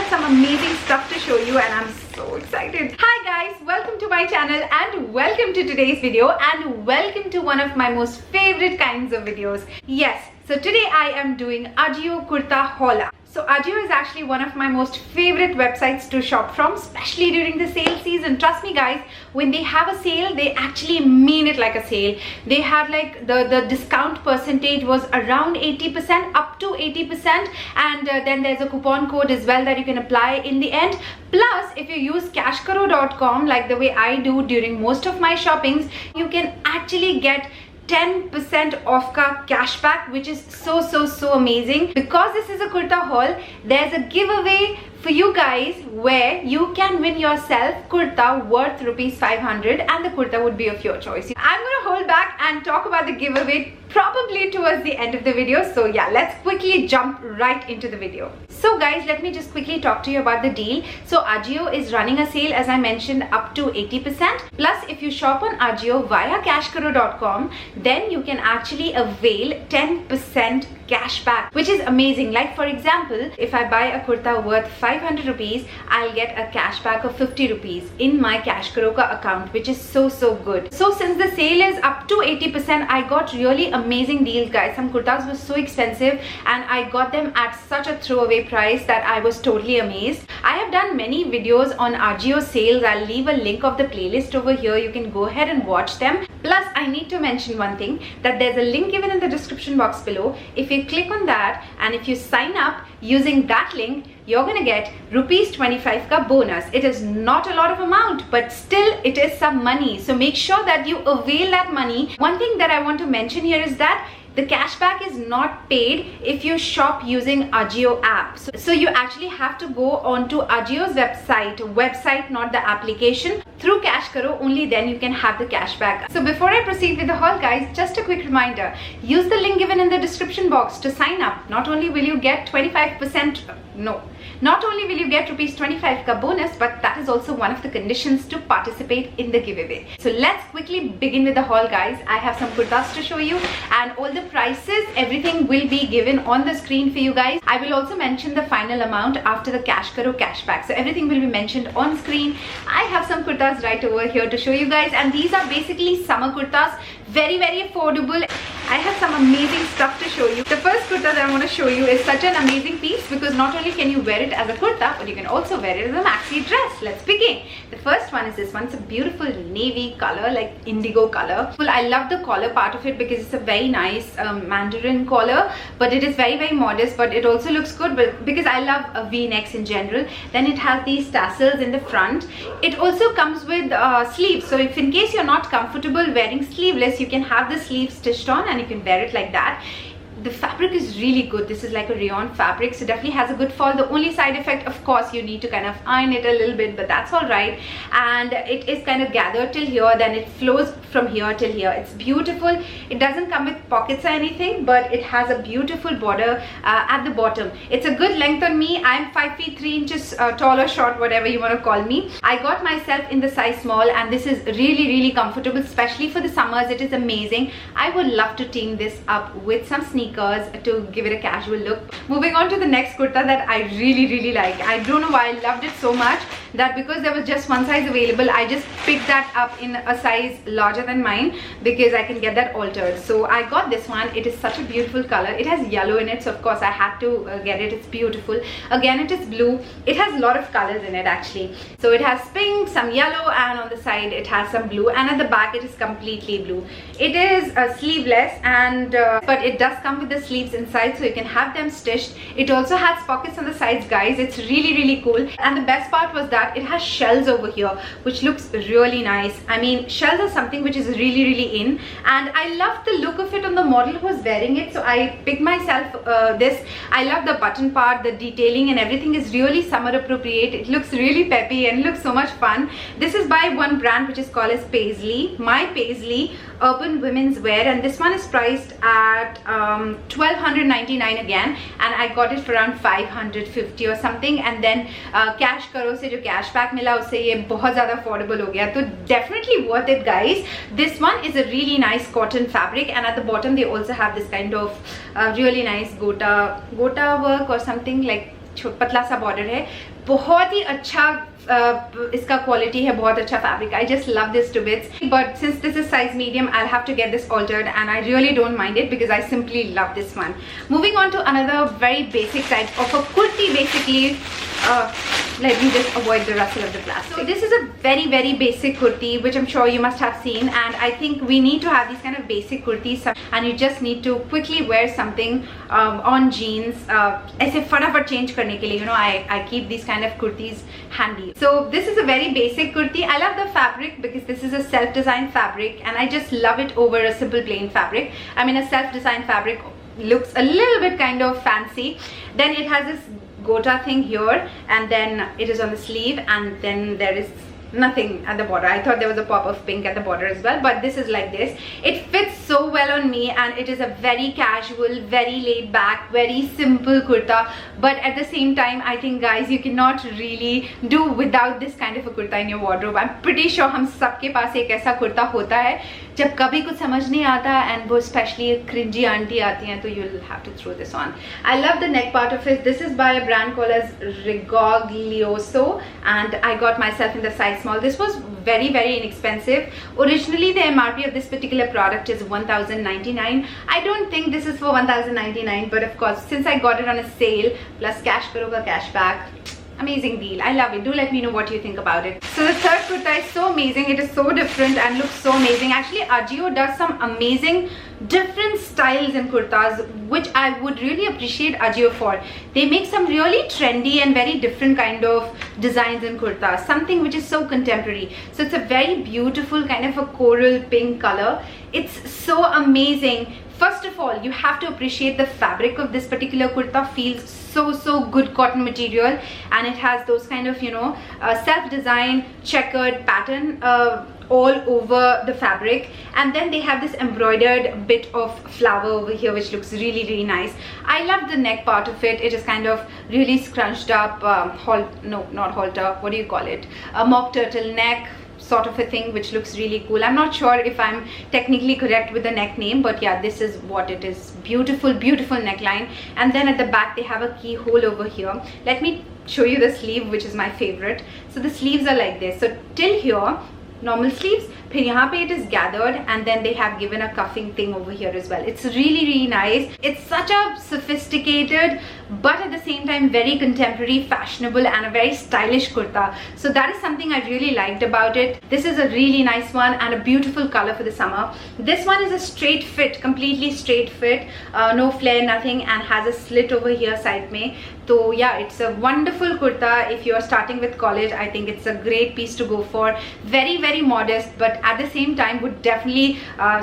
have some amazing stuff to show you and I'm so excited. Hi guys, welcome to my channel and welcome to today's video and welcome to one of my most favorite kinds of videos. Yes, so today I am doing Ajio Kurta haul. So Ajio is actually one of my most favorite websites to shop from, especially during the sale season. Trust me guys, when they have a sale, they actually mean it like a sale. They had like the discount percentage was around 80%, up to 80%, and then there's a coupon code as well that you can apply in the end. Plus, if you use CashKaro.com like the way I do during most of my shoppings, you can actually get 10% off ka cashback, which is so amazing. Because this is a kurta haul, there's a giveaway for you guys where you can win yourself kurta worth ₹500 and the kurta would be of your choice. I'm gonna hold back and talk about the giveaway probably towards the end of the video. So yeah, let's quickly jump right into the video. So guys, let me just quickly talk to you about the deal. So Ajio is running a sale, as I mentioned, up to 80%. Plus, if you shop on Ajio via CashKaro.com, then you can actually avail 10% cashback, which is amazing. Like for example, if I buy a kurta worth 500 rupees, I'll get a cashback of 50 rupees in my CashKaro account, which is so good. So since the sale is up to 80%, I got really amazing deals guys. Some kurtas were so expensive and I got them at such a throwaway price that I was totally amazed. I have done many videos on Ajio sales. I'll leave a link of the playlist over here. You can go ahead and watch them. Plus, I need to mention one thing, that there's a link given in the description box below. If you click on that and if you sign up using that link, you're gonna get ₹25 ka bonus. It is not a lot of amount, but still it is some money. So make sure that you avail that money. One thing that I want to mention here is that the cashback is not paid if you shop using Ajio app. So you actually have to go onto Ajio's website, not the application. Through CashKaro, only then you can have the cashback. So before I proceed with the haul guys, just a quick reminder, use the link given in the description box to sign up. Not only will you get 25%, not only will you get ₹25 ka bonus, but that is also one of the conditions to participate in the giveaway. So let's quickly begin with the haul guys. I have some kurtas to show you and all the prices, everything will be given on the screen for you guys. I will also mention the final amount after the CashKaro cashback. So everything will be mentioned on screen. I have some kurtas right over here to show you guys, and these are basically summer kurtas, very affordable. I have some amazing stuff to show you. The first kurta that I want to show you is such an amazing piece because not only can you wear it as a kurta, but you can also wear it as a maxi dress. Let's begin. The first one is this one. It's a beautiful navy color, like indigo color. Well, I love the collar part of it because it's a very nice mandarin collar, but it is very modest, but it also looks good because I love V-necks in general. Then it has these tassels in the front. It also comes with sleeves, so if in case you're not comfortable wearing sleeveless, you can have the sleeves stitched on and you can wear it like that. The fabric is really good. This is like a rayon fabric, so definitely has a good fall. The only side effect, of course, you need to kind of iron it a little bit, but that's all right. And it is kind of gathered till here, then it flows from here till here. It's beautiful. It doesn't come with pockets or anything, but it has a beautiful border at the bottom. It's a good length on me. I'm 5 feet 3 inches tall or short, whatever you want to call me. I got myself in the size small and this is really comfortable, especially for the summers. It is amazing. I would love to team this up with some sneakers to give it a casual look. Moving on to the next kurta that I really like. I don't know why I loved it so much that because there was just one size available, I just picked that up in a size larger than mine because I can get that altered. So I got this one. It is such a beautiful color. It has yellow in it, so of course I had to get it. It's beautiful. Again, it is blue. It has a lot of colors in it actually. So it has pink, some yellow, and on the side it has some blue, and at the back it is completely blue. It is sleeveless, and but it does come with the sleeves inside, so you can have them stitched. It also has pockets on the sides guys. It's really cool, and the best part was that it has shells over here, which looks really nice. I mean, shells are something which is really in, and I love the look of it on the model who was wearing it, so I picked myself this. I love the button part, the detailing and everything is really summer appropriate. It looks really peppy and looks so much fun. This is by one brand which is called as Paisley, My Paisley Urban Women's Wear, and this one is priced at 1299 again, and I got it for around 550 or something. And then CashKaro से जो cashback मिला उससे ये बहुत ज़्यादा affordable हो गया, तो definitely worth it guys. This one is a really nice cotton fabric, and at the bottom they also have this kind of really nice gota work or something, like पतला सा बॉर्डर है, बहुत ही अच्छा इसका quality है, बहुत अच्छा fabric. I just love this to bits. But since this is size medium, I'll have to get this altered, and I really don't mind it because I simply love this one. Moving on to another very basic type of a kurti, basically. Let me just avoid the rustle of the plastic. So this is a very basic kurti, which I'm sure you must have seen, and I think we need to have these kind of basic kurtis, and you just need to quickly wear something on jeans. ऐसे फटाफट change करने के लिए, you know, I keep these kind of kurtis handy. So this is a very basic kurti. I love the fabric because this is a self-designed fabric, and I just love it over a simple plain fabric. I mean, a self-designed fabric looks a little bit kind of fancy. Then it has this gota thing here, and then it is on the sleeve, and then there is nothing at the border. I thought there was a pop of pink at the border as well, but this is like this. It fits so well on me, and it is a very casual, very laid back, very simple kurta. But at the same time, I think guys, you cannot really do without this kind of a kurta in your wardrobe. I'm pretty sure हम सबके पास एक ऐसा कुर्ता होता है जब कभी कुछ समझ नहीं आता, and वो especially cringy आंटी आती हैं, तो you'll have to throw this on. I love the neck part of it. This is by a brand called as Rigoglioso, and I got myself in the size small. This was very inexpensive. Originally the MRP of this particular product is 1,099. I don't think this is for 1,099, but of course, since I got it on a sale plus CashKaro ka cashback, amazing deal. I love it. Do let me know what you think about it. So the third kurta is so amazing. It is so different and looks so amazing. Actually, Ajio does some amazing different styles in kurtas, which I would really appreciate Ajio for. They make some really trendy and very different kind of designs in kurtas, something which is so contemporary. So it's a very beautiful kind of a coral pink color. It's so amazing. First of all, you have to appreciate the fabric of this particular kurta. Feels so good cotton material, and it has those kind of, you know, self-designed checkered pattern all over the fabric, and then they have this embroidered bit of flower over here, which looks really nice. I love the neck part of it. It is kind of really scrunched up, not halter, what do you call it, a mock turtle neck sort of a thing, which looks really cool. I'm not sure if I'm technically correct with the neck name, but yeah, this is what it is. Beautiful neckline, and then at the back they have a keyhole over here. Let me show you the sleeve, which is my favorite. So the sleeves are like this. So till here, normal sleeves, फिर यहाँ पे it is gathered, and then they have given a cuffing thing over here as well. It's really nice. It's such a sophisticated but at the same time very contemporary, fashionable, and a very stylish kurta. So that is something I really liked about it. This is a really nice one and a beautiful color for the summer. This one is a straight fit, completely straight fit, no flare, nothing, and has a slit over here side mein. So yeah, it's a wonderful kurta. If you are starting with college, I think it's a great piece to go for. Very modest, but at the same time would definitely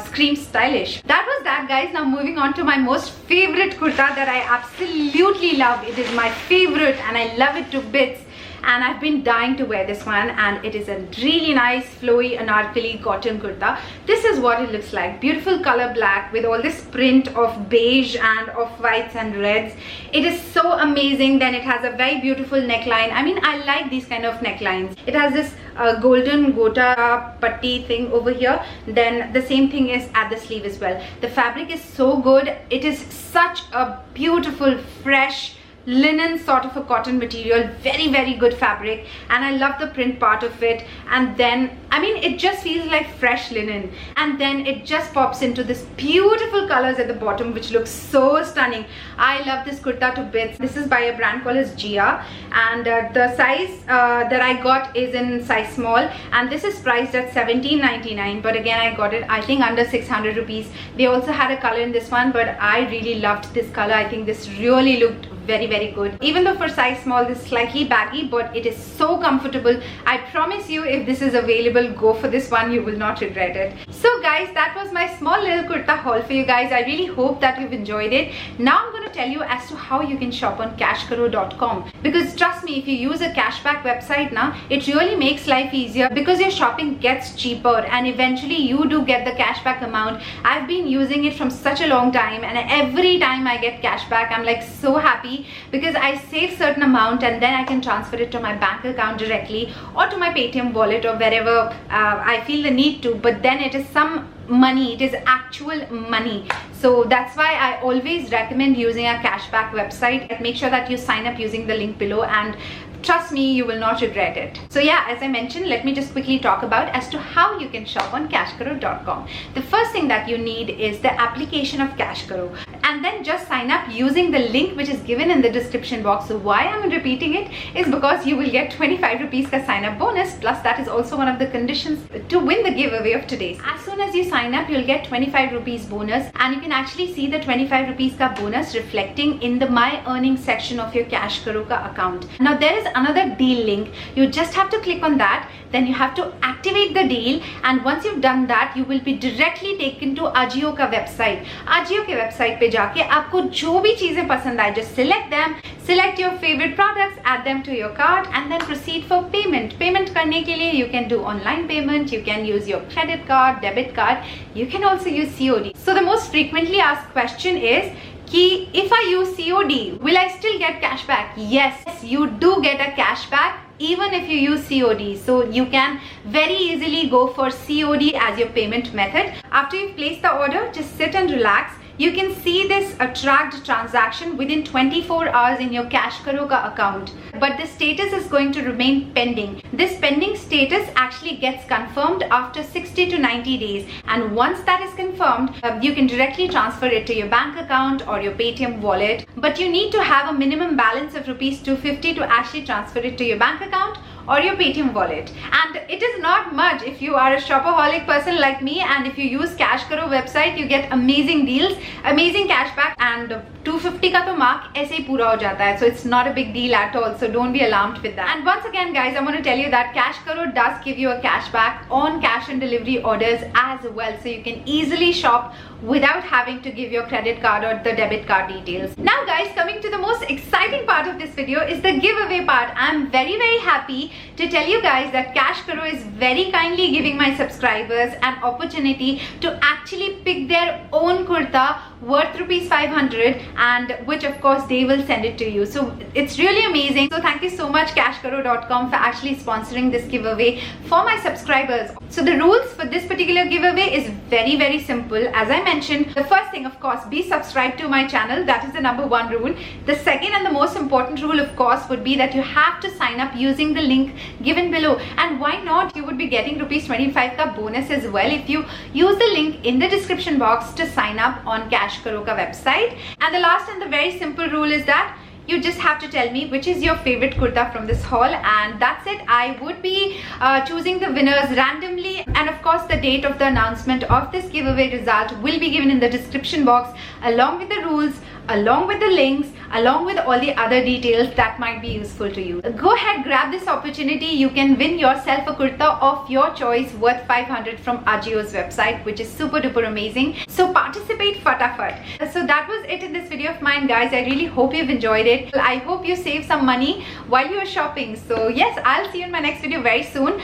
scream stylish. That was that, guys. Now moving on to my most favorite kurta that I absolutely love. It is my favorite and I love it to bits, and I've been dying to wear this one, and it is a really nice flowy anarkali cotton kurta. This is what it looks like. Beautiful color black with all this print of beige and of whites and reds. It is so amazing. Then it has a very beautiful neckline. I mean, I like these kind of necklines. It has this golden gota patti thing over here. Then the same thing is at the sleeve as well. The fabric is so good. It is such a beautiful, fresh linen sort of a cotton material, very good fabric, and I love the print part of it. And then I mean, it just feels like fresh linen, and then it just pops into this beautiful colors at the bottom, which looks so stunning. I love this kurta to bits. This is by a brand called as Gia, and the size that I got is in size small, and this is priced at 17.99, but again I got it I think under 600 rupees. They also had a color in this one, but I really loved this color. I think this really looked very good. Even though for size small this is slightly baggy, but it is so comfortable. I promise you, if this is available, go for this one. You will not regret it. So guys, that was my small little kurta haul for you guys. I really hope that you've enjoyed it. Now I'm going to tell you as to how you can shop on CashKaro.com, because trust me, if you use a cashback website now, it really makes life easier, because your shopping gets cheaper and eventually you do get the cashback amount. I've been using it from such a long time, and every time I get cashback, I'm like so happy, because I save certain amount and then I can transfer it to my bank account directly or to my Paytm wallet or wherever I feel the need to. But then it is some money, it is actual money. So that's why I always recommend using a cashback website. Make sure that you sign up using the link below, and trust me, you will not regret it. So yeah, as I mentioned, let me just quickly talk about as to how you can shop on CashKaro.com. The first thing that you need is the application of CashKaro, and then just sign up using the link which is given in the description box. So why I'm repeating it is because you will get 25 rupees ka sign up bonus, plus that is also one of the conditions to win the giveaway of today. As soon as you sign up, you'll get 25 rupees bonus, and you can actually see the 25 rupees ka bonus reflecting in the My Earnings section of your CashKaro ka account. Now there is another deal link. You just have to click on that, then you have to activate the deal, and once you've done that, you will be directly taken to Ajio ka website. Ajio ke website पे जाके आपको जो भी चीजें पसंद आए, just select them, select your favorite products, add them to your cart, and then proceed for payment. Payment करने के लिए you can do online payment, you can use your credit card, debit card, you can also use COD. So the most frequently asked question is, if I use COD, will I still get cashback? Yes, you do get a cashback even if you use COD. So you can very easily go for COD as your payment method. After you've placed the order, just sit and relax. You can see this tracked transaction within 24 hours in your CashKaro ka account, but the status is going to remain pending. This pending status actually gets confirmed after 60 to 90 days, and once that is confirmed, you can directly transfer it to your bank account or your Paytm wallet. But you need to have a minimum balance of rupees 250 to actually transfer it to your bank account or your Paytm wallet, and it is not much if you are a shopaholic person like me. And if you use CashKaro website, you get amazing deals, amazing cashback, and 250 का तो mark ऐसे ही पूरा हो जाता है. So it's not a big deal at all, so don't be alarmed with that. And once again guys, I want to tell you that CashKaro does give you a cashback on cash and delivery orders as well, so you can easily shop without having to give your credit card or the debit card details. Now guys, coming to the most exciting part of this video is the giveaway part. I'm very happy to tell you guys that CashKaro is very kindly giving my subscribers an opportunity to actually pick their own kurta worth rupees 500, and which of course they will send it to you. So it's really amazing. So thank you so much CashKaro.com for actually sponsoring this giveaway for my subscribers. So the rules for this particular giveaway is very simple. As I mentioned, the first thing, of course, be subscribed to my channel. That is the #1 rule. The second and the most important rule, of course, would be that you have to sign up using the link given below. And why not? You would be getting rupees 25 ka bonus as well if you use the link in the description box to sign up on CashKaro ka website. And the last and the very simple rule is that you just have to tell me which is your favorite kurta from this haul, and that's it. I would be choosing the winners randomly, and of course the date of the announcement of this giveaway result will be given in the description box, along with the rules, along with the links, along with all the other details that might be useful to you. Go ahead, grab this opportunity. You can win yourself a kurta of your choice worth 500 from Ajio's website, which is super duper amazing. So participate fatafat. So that was it in this video of mine guys. I really hope you've enjoyed it. I hope you save some money while you're shopping. So yes, I'll see you in my next video very soon.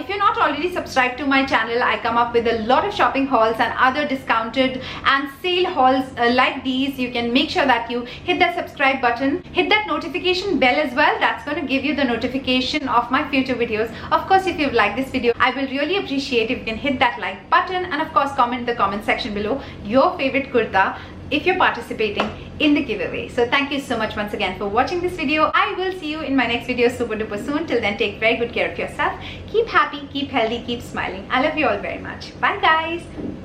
If you're not already subscribed to my channel, I come up with a lot of shopping hauls and other discounted and sale hauls like these. You can make sure that you hit that subscribe button, hit that notification bell as well. That's going to give you the notification of my future videos. Of course, if you've liked this video, I will really appreciate if you can hit that like button, and of course comment in the comment section below your favorite kurta if you're participating in the giveaway. So thank you so much once again for watching this video. I will see you in my next video super duper soon. Till then, take very good care of yourself. Keep happy, keep healthy, keep smiling. I love you all very much. Bye guys.